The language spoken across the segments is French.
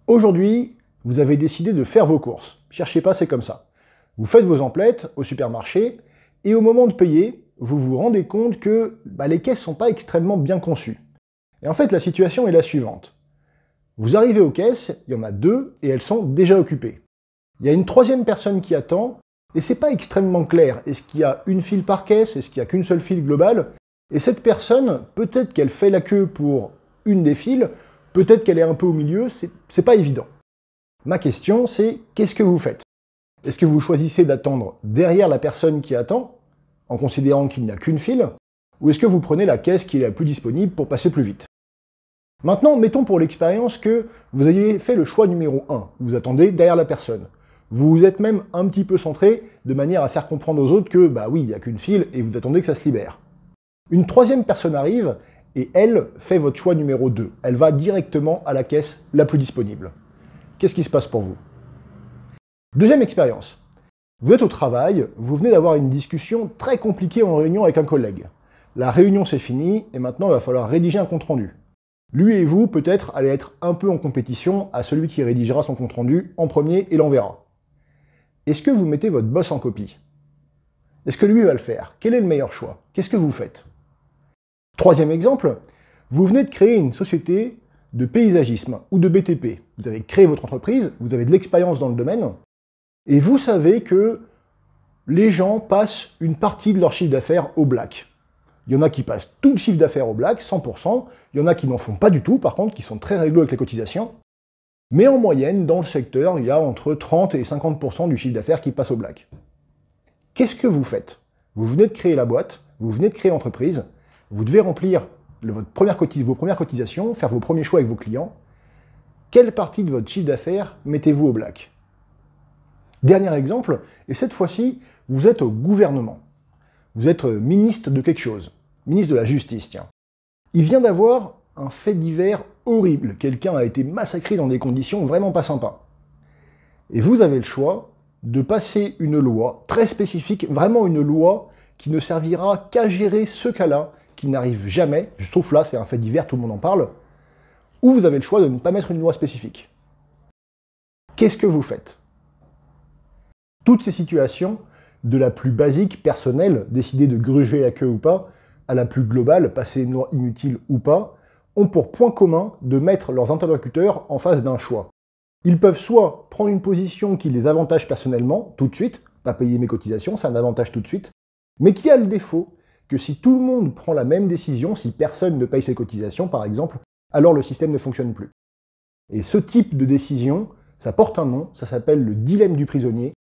Aujourd'hui, vous avez décidé de faire vos courses. Cherchez pas, c'est comme ça. Vous faites vos emplettes au supermarché, et au moment de payer, vous vous rendez compte que les caisses sont pas extrêmement bien conçues. Et en fait, la situation est la suivante. Vous arrivez aux caisses, il y en a deux, et elles sont déjà occupées. Il y a une troisième personne qui attend, et c'est pas extrêmement clair. Est-ce qu'il y a une file par caisse? Est-ce qu'il y a qu'une seule file globale? Et cette personne, peut-être qu'elle fait la queue pour une des files, peut-être qu'elle est un peu au milieu, c'est pas évident. Ma question, c'est qu'est-ce que vous faites? Est-ce que vous choisissez d'attendre derrière la personne qui attend, en considérant qu'il n'y a qu'une file, ou est-ce que vous prenez la caisse qui est la plus disponible pour passer plus vite? Maintenant, mettons pour l'expérience que vous ayez fait le choix numéro 1, vous attendez derrière la personne. Vous vous êtes même un petit peu centré, de manière à faire comprendre aux autres que, oui, il n'y a qu'une file, et vous attendez que ça se libère. Une troisième personne arrive, et elle fait votre choix numéro 2. Elle va directement à la caisse la plus disponible. Qu'est-ce qui se passe pour vous? Deuxième expérience. Vous êtes au travail, vous venez d'avoir une discussion très compliquée en réunion avec un collègue. La réunion c'est fini, et maintenant il va falloir rédiger un compte-rendu. Lui et vous, peut-être, allez être un peu en compétition à celui qui rédigera son compte-rendu en premier et l'enverra. Est-ce que vous mettez votre boss en copie? Est-ce que lui va le faire? Quel est le meilleur choix? Qu'est-ce que vous faites? Troisième exemple, vous venez de créer une société de paysagisme ou de BTP. Vous avez créé votre entreprise, vous avez de l'expérience dans le domaine, et vous savez que les gens passent une partie de leur chiffre d'affaires au black. Il y en a qui passent tout le chiffre d'affaires au black, 100%, il y en a qui n'en font pas du tout, par contre, qui sont très réglo avec les cotisations. Mais en moyenne, dans le secteur, il y a entre 30 et 50% du chiffre d'affaires qui passe au black. Qu'est-ce que vous faites? Vous venez de créer la boîte, vous venez de créer l'entreprise, vous devez remplir vos premières cotisations, faire vos premiers choix avec vos clients. Quelle partie de votre chiffre d'affaires mettez-vous au black? Dernier exemple, et cette fois-ci, vous êtes au gouvernement. Vous êtes ministre de quelque chose, ministre de la Justice, tiens. Il vient d'avoir un fait divers horrible. Quelqu'un a été massacré dans des conditions vraiment pas sympas. Et vous avez le choix de passer une loi très spécifique, vraiment une loi qui ne servira qu'à gérer ce cas-là, qui n'arrive jamais, je trouve là, c'est un fait divers, tout le monde en parle, ou vous avez le choix de ne pas mettre une loi spécifique. Qu'est-ce que vous faites? Toutes ces situations, de la plus basique, personnelle, décider de gruger la queue ou pas, à la plus globale, passer une loi inutile ou pas, ont pour point commun de mettre leurs interlocuteurs en face d'un choix. Ils peuvent soit prendre une position qui les avantage personnellement, tout de suite, pas payer mes cotisations, c'est un avantage tout de suite, mais qui a le défaut que si tout le monde prend la même décision, si personne ne paye ses cotisations par exemple, alors le système ne fonctionne plus. Et ce type de décision, ça porte un nom, ça s'appelle le dilemme du prisonnier,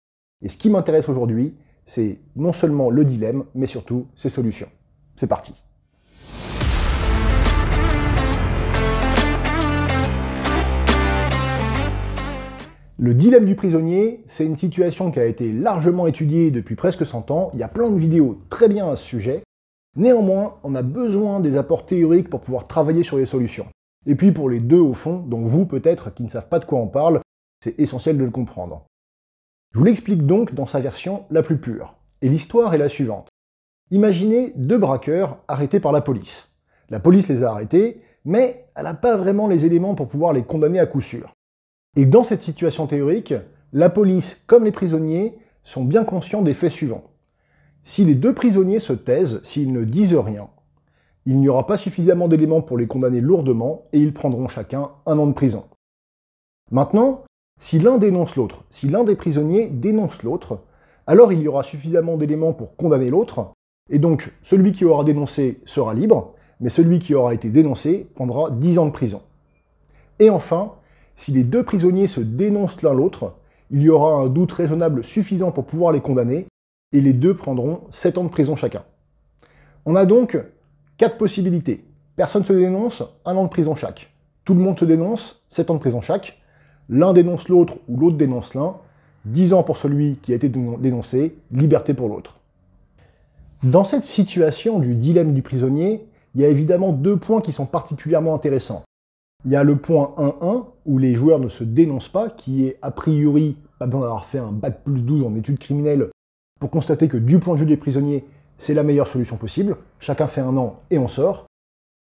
et ce qui m'intéresse aujourd'hui, c'est non seulement le dilemme, mais surtout ses solutions. C'est parti. Le dilemme du prisonnier, c'est une situation qui a été largement étudiée depuis presque 100 ans, il y a plein de vidéos très bien à ce sujet. Néanmoins, on a besoin des apports théoriques pour pouvoir travailler sur les solutions. Et puis pour les deux au fond, dont vous peut-être qui ne savent pas de quoi on parle, c'est essentiel de le comprendre. Je vous l'explique donc dans sa version la plus pure. Et l'histoire est la suivante. Imaginez deux braqueurs arrêtés par la police. La police les a arrêtés, mais elle n'a pas vraiment les éléments pour pouvoir les condamner à coup sûr. Et dans cette situation théorique, la police, comme les prisonniers, sont bien conscients des faits suivants. Si les deux prisonniers se taisent, s'ils ne disent rien, il n'y aura pas suffisamment d'éléments pour les condamner lourdement et ils prendront chacun 1 an de prison. Maintenant, si l'un dénonce l'autre, si l'un des prisonniers dénonce l'autre, alors il y aura suffisamment d'éléments pour condamner l'autre, et donc celui qui aura dénoncé sera libre, mais celui qui aura été dénoncé prendra 10 ans de prison. Et enfin, si les deux prisonniers se dénoncent l'un l'autre, il y aura un doute raisonnable suffisant pour pouvoir les condamner, et les deux prendront 7 ans de prison chacun. On a donc 4 possibilités. Personne se dénonce, 1 an de prison chaque. Tout le monde se dénonce, 7 ans de prison chaque. L'un dénonce l'autre ou l'autre dénonce l'un, 10 ans pour celui qui a été dénoncé, liberté pour l'autre. Dans cette situation du dilemme du prisonnier, il y a évidemment 2 points qui sont particulièrement intéressants. Il y a le point 1.1, où les joueurs ne se dénoncent pas, qui est a priori, pas besoin d'avoir fait un bac plus 12 en études criminelles, pour constater que du point de vue des prisonniers, c'est la meilleure solution possible. Chacun fait 1 an et on sort.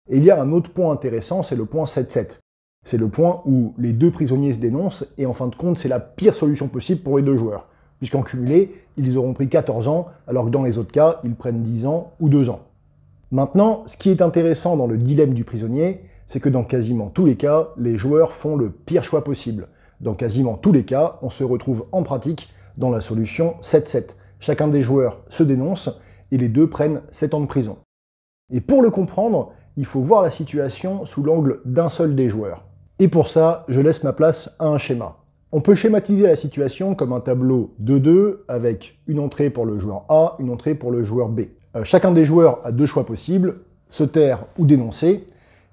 Et il y a un autre point intéressant, c'est le point 7.7. C'est le point où les deux prisonniers se dénoncent, et en fin de compte, c'est la pire solution possible pour les deux joueurs, puisqu'en cumulé, ils auront pris 14 ans, alors que dans les autres cas, ils prennent 10 ans ou 2 ans. Maintenant, ce qui est intéressant dans le dilemme du prisonnier, c'est que dans quasiment tous les cas, les joueurs font le pire choix possible. Dans quasiment tous les cas, on se retrouve en pratique dans la solution 7-7. Chacun des joueurs se dénonce, et les deux prennent 7 ans de prison. Et pour le comprendre, il faut voir la situation sous l'angle d'un seul des joueurs. Et pour ça, je laisse ma place à un schéma. On peut schématiser la situation comme un tableau 2-2 avec une entrée pour le joueur A, une entrée pour le joueur B. Chacun des joueurs a deux choix possibles, se taire ou dénoncer,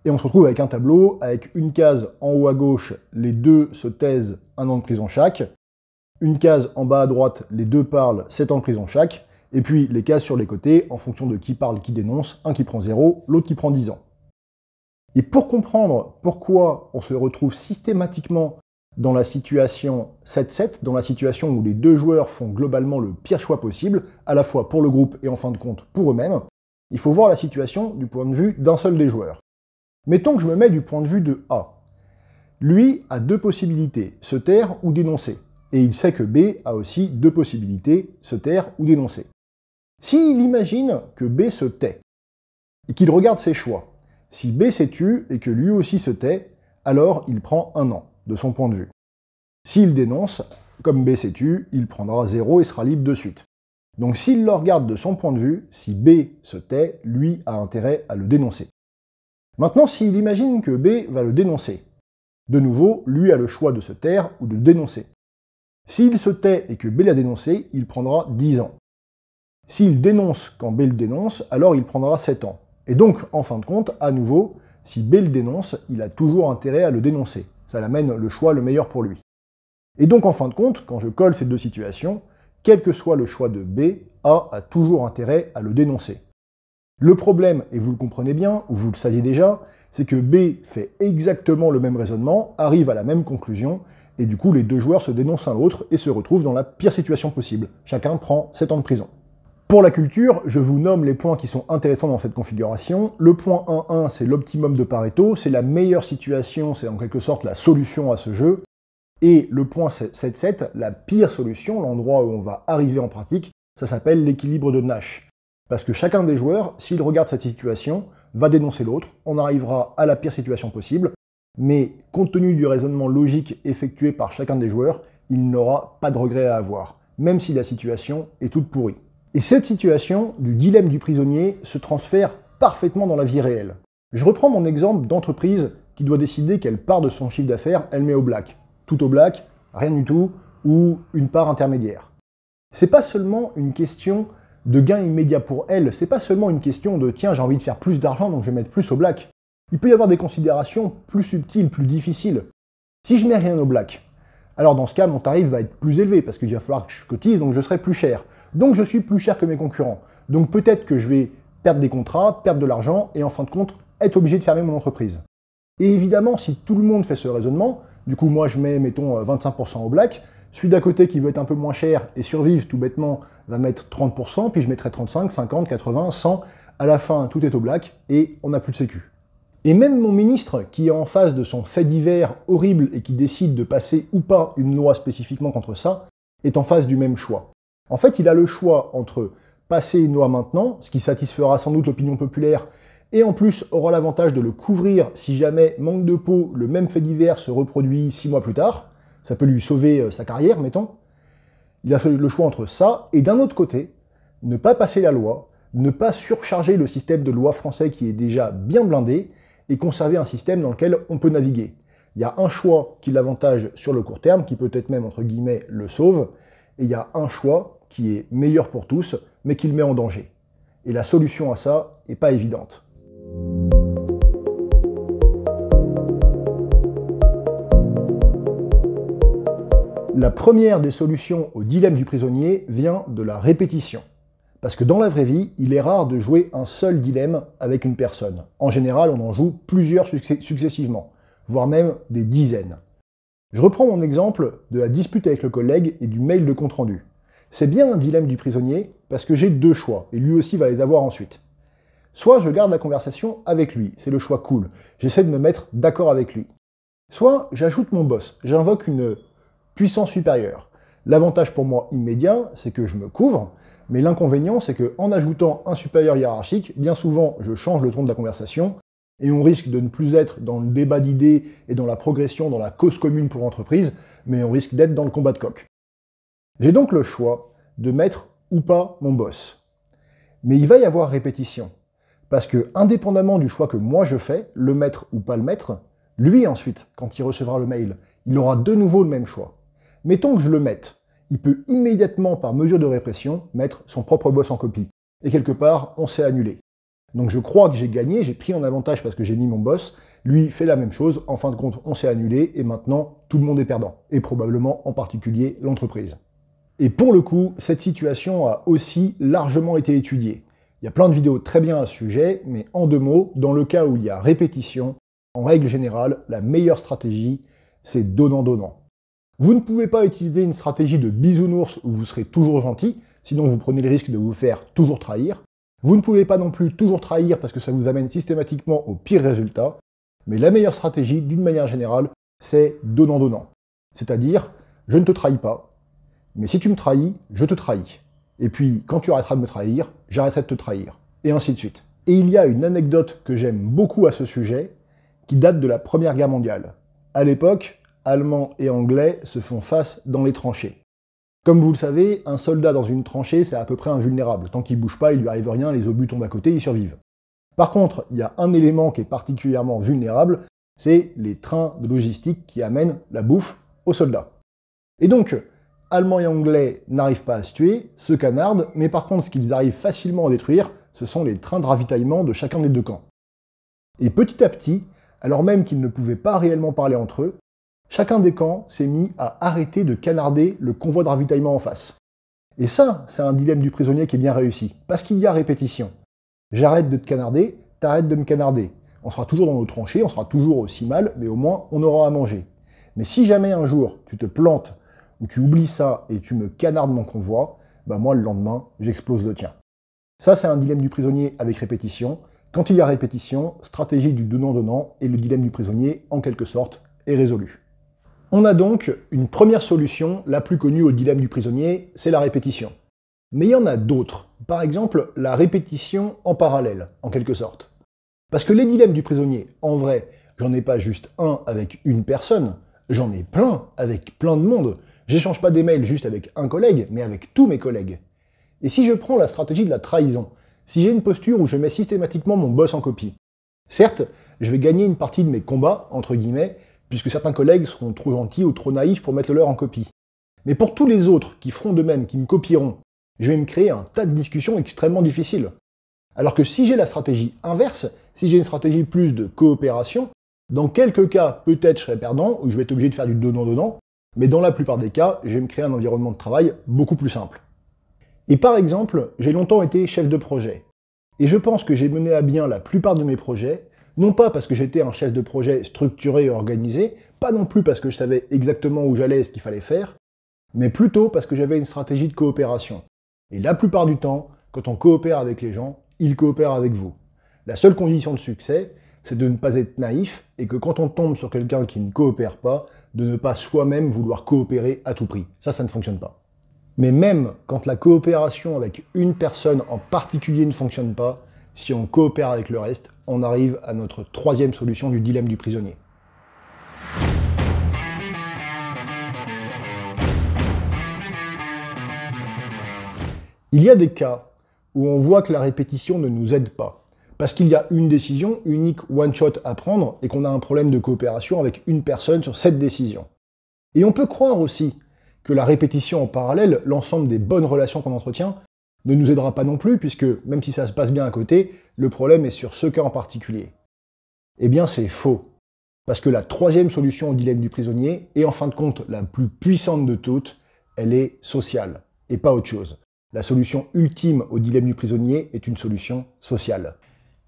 et on se retrouve avec un tableau avec une case en haut à gauche, les deux se taisent, 1 an de prison chaque, une case en bas à droite, les deux parlent, 7 ans de prison chaque, et puis les cases sur les côtés, en fonction de qui parle, qui dénonce, un qui prend 0, l'autre qui prend 10 ans. Et pour comprendre pourquoi on se retrouve systématiquement dans la situation 7-7, dans la situation où les deux joueurs font globalement le pire choix possible, à la fois pour le groupe et en fin de compte pour eux-mêmes, il faut voir la situation du point de vue d'un seul des joueurs. Mettons que je me mets du point de vue de A. Lui a deux possibilités, se taire ou dénoncer. Et il sait que B a aussi deux possibilités, se taire ou dénoncer. S'il imagine que B se tait, et qu'il regarde ses choix, si B s'est tu et que lui aussi se tait, alors il prend 1 an, de son point de vue. S'il dénonce, comme B s'est tu, il prendra 0 et sera libre de suite. Donc s'il le regarde de son point de vue, si B se tait, lui a intérêt à le dénoncer. Maintenant, s'il imagine que B va le dénoncer, de nouveau, lui a le choix de se taire ou de dénoncer. S'il se tait et que B l'a dénoncé, il prendra 10 ans. S'il dénonce quand B le dénonce, alors il prendra 7 ans. Et donc, en fin de compte, à nouveau, si B le dénonce, il a toujours intérêt à le dénoncer. Ça l'amène le choix le meilleur pour lui. Et donc, en fin de compte, quand je colle ces deux situations, quel que soit le choix de B, A a toujours intérêt à le dénoncer. Le problème, et vous le comprenez bien, ou vous le saviez déjà, c'est que B fait exactement le même raisonnement, arrive à la même conclusion, et du coup les deux joueurs se dénoncent l'un l'autre et se retrouvent dans la pire situation possible. Chacun prend 7 ans de prison. Pour la culture, je vous nomme les points qui sont intéressants dans cette configuration. Le point 1.1, c'est l'optimum de Pareto, c'est la meilleure situation, c'est en quelque sorte la solution à ce jeu. Et le point 7.7, la pire solution, l'endroit où on va arriver en pratique, ça s'appelle l'équilibre de Nash. Parce que chacun des joueurs, s'il regarde cette situation, va dénoncer l'autre, on arrivera à la pire situation possible, mais compte tenu du raisonnement logique effectué par chacun des joueurs, il n'aura pas de regret à avoir, même si la situation est toute pourrie. Et cette situation du dilemme du prisonnier se transfère parfaitement dans la vie réelle. Je reprends mon exemple d'entreprise qui doit décider quelle part de son chiffre d'affaires elle met au black. Tout au black, rien du tout, ou une part intermédiaire. C'est pas seulement une question de gain immédiat pour elle, c'est pas seulement une question de tiens, j'ai envie de faire plus d'argent donc je vais mettre plus au black. Il peut y avoir des considérations plus subtiles, plus difficiles. Si je mets rien au black, alors dans ce cas, mon tarif va être plus élevé parce qu'il va falloir que je cotise, donc je serai plus cher. Donc je suis plus cher que mes concurrents. Donc peut-être que je vais perdre des contrats, perdre de l'argent et en fin de compte, être obligé de fermer mon entreprise. Et évidemment, si tout le monde fait ce raisonnement, du coup moi je mets, mettons, 25% au black, celui d'à côté qui veut être un peu moins cher et survivre tout bêtement va mettre 30%, puis je mettrai 35, 50, 80, 100, à la fin tout est au black et on n'a plus de sécu. Et même mon ministre, qui est en face de son fait divers horrible et qui décide de passer ou pas une loi spécifiquement contre ça, est en face du même choix. En fait, il a le choix entre passer une loi maintenant, ce qui satisfera sans doute l'opinion populaire, et en plus aura l'avantage de le couvrir si jamais, manque de peau, le même fait divers se reproduit 6 mois plus tard. Ça peut lui sauver sa carrière, mettons. Il a le choix entre ça, et d'un autre côté, ne pas passer la loi, ne pas surcharger le système de loi français qui est déjà bien blindé, et conserver un système dans lequel on peut naviguer. Il y a un choix qui l'avantage sur le court terme, qui peut-être même, entre guillemets, le sauve, et il y a un choix qui est meilleur pour tous, mais qui le met en danger. Et la solution à ça n'est pas évidente. La première des solutions au dilemme du prisonnier vient de la répétition. Parce que dans la vraie vie, il est rare de jouer un seul dilemme avec une personne. En général, on en joue plusieurs successivement, voire même des dizaines. Je reprends mon exemple de la dispute avec le collègue et du mail de compte-rendu. C'est bien un dilemme du prisonnier parce que j'ai deux choix, et lui aussi va les avoir ensuite. Soit je garde la conversation avec lui, c'est le choix cool, j'essaie de me mettre d'accord avec lui. Soit j'ajoute mon boss, j'invoque une puissance supérieure. L'avantage pour moi immédiat, c'est que je me couvre, mais l'inconvénient, c'est qu'en ajoutant un supérieur hiérarchique, bien souvent, je change le ton de la conversation, et on risque de ne plus être dans le débat d'idées et dans la progression, dans la cause commune pour l'entreprise, mais on risque d'être dans le combat de coq. J'ai donc le choix de mettre ou pas mon boss. Mais il va y avoir répétition. Parce que, indépendamment du choix que moi je fais, le mettre ou pas le mettre, lui ensuite, quand il recevra le mail, il aura de nouveau le même choix. Mettons que je le mette, il peut immédiatement, par mesure de répression, mettre son propre boss en copie. Et quelque part, on s'est annulé. Donc je crois que j'ai gagné, j'ai pris un avantage parce que j'ai mis mon boss, lui fait la même chose, en fin de compte, on s'est annulé, et maintenant, tout le monde est perdant. Et probablement, en particulier, l'entreprise. Et pour le coup, cette situation a aussi largement été étudiée. Il y a plein de vidéos très bien à ce sujet, mais en 2 mots, dans le cas où il y a répétition, en règle générale, la meilleure stratégie, c'est donnant-donnant. Vous ne pouvez pas utiliser une stratégie de bisounours où vous serez toujours gentil, sinon vous prenez le risque de vous faire toujours trahir. Vous ne pouvez pas non plus toujours trahir parce que ça vous amène systématiquement au pire résultat. Mais la meilleure stratégie, d'une manière générale, c'est donnant-donnant. C'est-à-dire, je ne te trahis pas, mais si tu me trahis, je te trahis. Et puis, quand tu arrêteras de me trahir, j'arrêterai de te trahir. Et ainsi de suite. Et il y a une anecdote que j'aime beaucoup à ce sujet, qui date de la Première Guerre mondiale. À l'époque, Allemands et Anglais se font face dans les tranchées. Comme vous le savez, un soldat dans une tranchée, c'est à peu près invulnérable. Tant qu'il bouge pas, il lui arrive rien, les obus tombent à côté, ils survivent. Par contre, il y a un élément qui est particulièrement vulnérable, c'est les trains de logistique qui amènent la bouffe aux soldats. Et donc, Allemands et Anglais n'arrivent pas à se tuer, se canardent, mais par contre, ce qu'ils arrivent facilement à détruire, ce sont les trains de ravitaillement de chacun des 2 camps. Et petit à petit, alors même qu'ils ne pouvaient pas réellement parler entre eux, chacun des camps s'est mis à arrêter de canarder le convoi de ravitaillement en face. Et ça, c'est un dilemme du prisonnier qui est bien réussi, parce qu'il y a répétition. J'arrête de te canarder, t'arrêtes de me canarder. On sera toujours dans nos tranchées, on sera toujours aussi mal, mais au moins on aura à manger. Mais si jamais un jour tu te plantes, ou tu oublies ça et tu me canardes mon convoi, bah moi le lendemain, j'explose le tien. Ça, c'est un dilemme du prisonnier avec répétition. Quand il y a répétition, stratégie du donnant-donnant, et le dilemme du prisonnier, en quelque sorte, est résolu. On a donc une première solution, la plus connue au dilemme du prisonnier, c'est la répétition. Mais il y en a d'autres. Par exemple, la répétition en parallèle, en quelque sorte. Parce que les dilemmes du prisonnier, en vrai, j'en ai pas juste un avec une personne, j'en ai plein avec plein de monde. J'échange pas des mails juste avec un collègue, mais avec tous mes collègues. Et si je prends la stratégie de la trahison, si j'ai une posture où je mets systématiquement mon boss en copie, certes, je vais gagner une partie de mes combats, entre guillemets, puisque certains collègues seront trop gentils ou trop naïfs pour mettre le leur en copie. Mais pour tous les autres qui feront de même, qui me copieront, je vais me créer un tas de discussions extrêmement difficiles. Alors que si j'ai la stratégie inverse, si j'ai une stratégie plus de coopération, dans quelques cas, peut-être je serai perdant, ou je vais être obligé de faire du donnant-donnant, mais dans la plupart des cas, je vais me créer un environnement de travail beaucoup plus simple. Et par exemple, j'ai longtemps été chef de projet. Et je pense que j'ai mené à bien la plupart de mes projets, non pas parce que j'étais un chef de projet structuré et organisé, pas non plus parce que je savais exactement où j'allais et ce qu'il fallait faire, mais plutôt parce que j'avais une stratégie de coopération. Et la plupart du temps, quand on coopère avec les gens, ils coopèrent avec vous. La seule condition de succès, c'est de ne pas être naïf, et que quand on tombe sur quelqu'un qui ne coopère pas, de ne pas soi-même vouloir coopérer à tout prix. Ça ne fonctionne pas. Mais même quand la coopération avec une personne en particulier ne fonctionne pas, si on coopère avec le reste, on arrive à notre troisième solution du dilemme du prisonnier. Il y a des cas où on voit que la répétition ne nous aide pas, parce qu'il y a une décision unique one-shot à prendre et qu'on a un problème de coopération avec une personne sur cette décision. Et on peut croire aussi que la répétition en parallèle, l'ensemble des bonnes relations qu'on entretient, ne nous aidera pas non plus, puisque même si ça se passe bien à côté, le problème est sur ce cas en particulier. Eh bien c'est faux. Parce que la troisième solution au dilemme du prisonnier, et en fin de compte la plus puissante de toutes, elle est sociale, et pas autre chose. La solution ultime au dilemme du prisonnier est une solution sociale.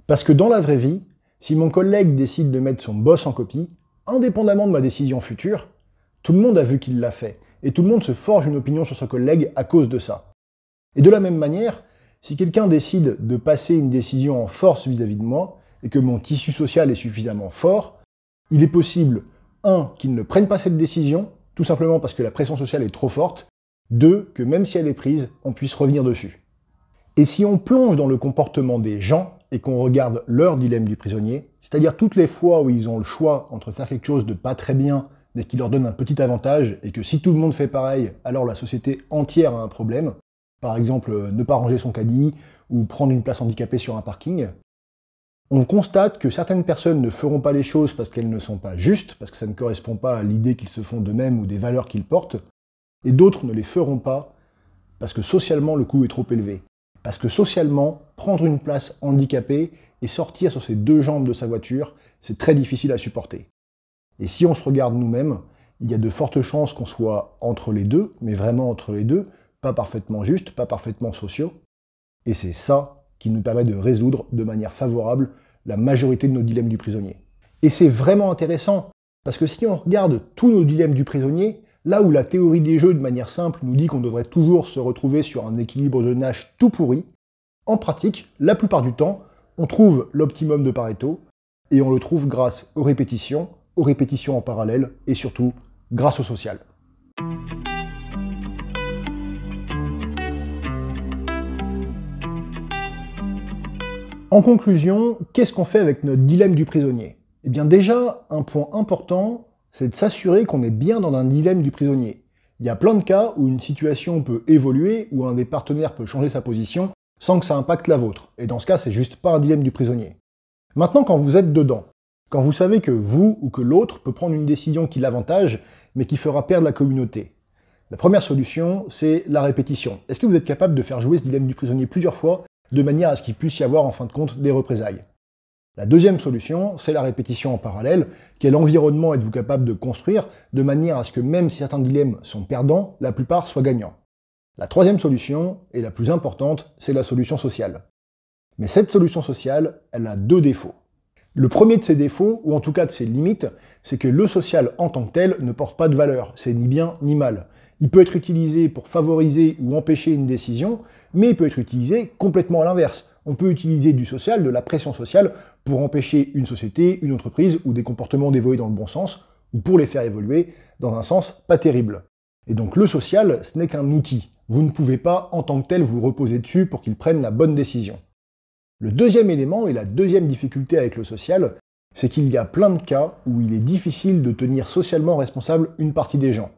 Parce que dans la vraie vie, si mon collègue décide de mettre son boss en copie, indépendamment de ma décision future, tout le monde a vu qu'il l'a fait, et tout le monde se forge une opinion sur son collègue à cause de ça. Et de la même manière, si quelqu'un décide de passer une décision en force vis-à-vis de moi, et que mon tissu social est suffisamment fort, il est possible 1. Qu'ils ne prennent pas cette décision, tout simplement parce que la pression sociale est trop forte. 2. Que même si elle est prise, on puisse revenir dessus. Et si on plonge dans le comportement des gens et qu'on regarde leur dilemme du prisonnier, c'est-à-dire toutes les fois où ils ont le choix entre faire quelque chose de pas très bien, mais qui leur donne un petit avantage, et que si tout le monde fait pareil, alors la société entière a un problème, par exemple ne pas ranger son caddie ou prendre une place handicapée sur un parking, on constate que certaines personnes ne feront pas les choses parce qu'elles ne sont pas justes, parce que ça ne correspond pas à l'idée qu'ils se font d'eux-mêmes ou des valeurs qu'ils portent, et d'autres ne les feront pas parce que socialement le coût est trop élevé. Parce que socialement, prendre une place handicapée et sortir sur ses deux jambes de sa voiture, c'est très difficile à supporter. Et si on se regarde nous-mêmes, il y a de fortes chances qu'on soit entre les deux, mais vraiment entre les deux, pas parfaitement justes, pas parfaitement sociaux. Et c'est ça qui nous permet de résoudre de manière favorable la majorité de nos dilemmes du prisonnier. Et c'est vraiment intéressant, parce que si on regarde tous nos dilemmes du prisonnier, là où la théorie des jeux de manière simple nous dit qu'on devrait toujours se retrouver sur un équilibre de Nash tout pourri, en pratique, la plupart du temps, on trouve l'optimum de Pareto, et on le trouve grâce aux répétitions en parallèle, et surtout grâce au social. En conclusion, qu'est-ce qu'on fait avec notre dilemme du prisonnier? Eh bien déjà, un point important, c'est de s'assurer qu'on est bien dans un dilemme du prisonnier. Il y a plein de cas où une situation peut évoluer, où un des partenaires peut changer sa position, sans que ça impacte la vôtre. Et dans ce cas, c'est juste pas un dilemme du prisonnier. Maintenant, quand vous êtes dedans, quand vous savez que vous ou que l'autre peut prendre une décision qui l'avantage, mais qui fera perdre la communauté, la première solution, c'est la répétition. Est-ce que vous êtes capable de faire jouer ce dilemme du prisonnier plusieurs fois, de manière à ce qu'il puisse y avoir en fin de compte des représailles? La deuxième solution, c'est la répétition en parallèle. Quel environnement êtes-vous capable de construire de manière à ce que même si certains dilemmes sont perdants, la plupart soient gagnants? La troisième solution, et la plus importante, c'est la solution sociale. Mais cette solution sociale, elle a deux défauts. Le premier de ces défauts, ou en tout cas de ses limites, c'est que le social en tant que tel ne porte pas de valeur, c'est ni bien ni mal. Il peut être utilisé pour favoriser ou empêcher une décision, mais il peut être utilisé complètement à l'inverse. On peut utiliser du social, de la pression sociale, pour empêcher une société, une entreprise ou des comportements d'évoluer dans le bon sens, ou pour les faire évoluer dans un sens pas terrible. Et donc le social, ce n'est qu'un outil. Vous ne pouvez pas en tant que tel vous reposer dessus pour qu'il prenne la bonne décision. Le deuxième élément et la deuxième difficulté avec le social, c'est qu'il y a plein de cas où il est difficile de tenir socialement responsable une partie des gens.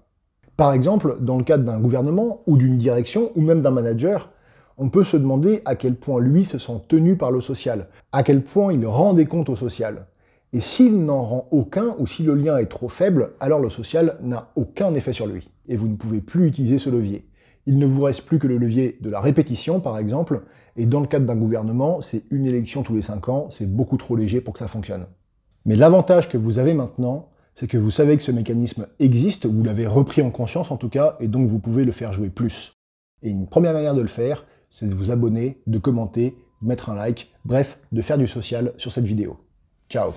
Par exemple, dans le cadre d'un gouvernement ou d'une direction ou même d'un manager, on peut se demander à quel point lui se sent tenu par le social, à quel point il rend des comptes au social. Et s'il n'en rend aucun ou si le lien est trop faible, alors le social n'a aucun effet sur lui. Et vous ne pouvez plus utiliser ce levier. Il ne vous reste plus que le levier de la répétition, par exemple, et dans le cadre d'un gouvernement, c'est une élection tous les 5 ans, c'est beaucoup trop léger pour que ça fonctionne. Mais l'avantage que vous avez maintenant, c'est que vous savez que ce mécanisme existe, vous l'avez repris en conscience en tout cas, et donc vous pouvez le faire jouer plus. Et une première manière de le faire, c'est de vous abonner, de commenter, de mettre un like, bref, de faire du social sur cette vidéo. Ciao!